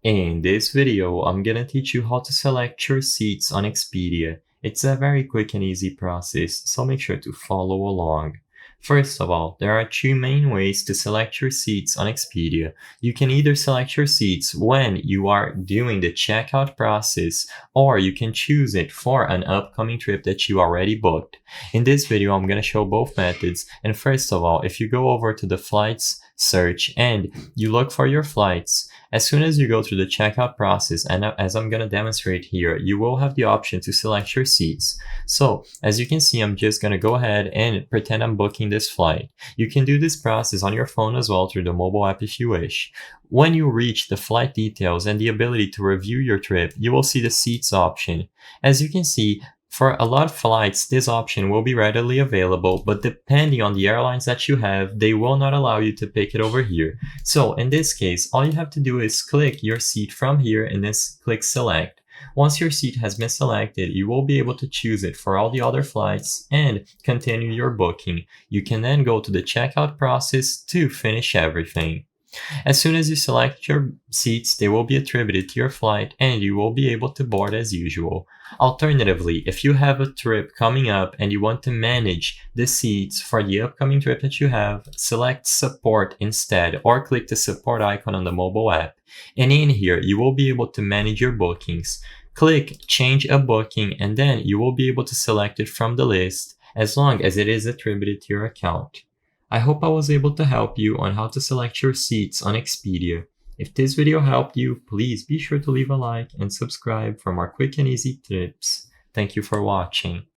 In this video, I'm gonna teach you how to select your seats on Expedia. It's a very quick and easy process, so make sure to follow along. First of all, there are two main ways to select your seats on Expedia. You can either select your seats when you are doing the checkout process, or you can choose it for an upcoming trip that you already booked. In this video, I'm gonna show both methods, and first of all, if you go over to the flights search and you look for your flights, as soon as you go through the checkout process, and as I'm going to demonstrate here, you will have the option to select your seats. So as you can see, I'm just going to go ahead and pretend I'm booking this flight. You can do this process on your phone as well through the mobile app if you wish. When you reach the flight details and the ability to review your trip, you will see the seats option. As you can see, for a lot of flights, this option will be readily available, but depending on the airlines that you have, they will not allow you to pick it over here. So in this case, all you have to do is click your seat from here and then click select. Once your seat has been selected, you will be able to choose it for all the other flights and continue your booking. You can then go to the checkout process to finish everything. As soon as you select your seats, they will be attributed to your flight and you will be able to board as usual. Alternatively, if you have a trip coming up and you want to manage the seats for the upcoming trip that you have, select support instead or click the support icon on the mobile app. And in here, you will be able to manage your bookings. Click change a booking and then you will be able to select it from the list as long as it is attributed to your account. I hope I was able to help you on how to select your seats on Expedia. If this video helped you, please be sure to leave a like and subscribe for more quick and easy tips. Thank you for watching.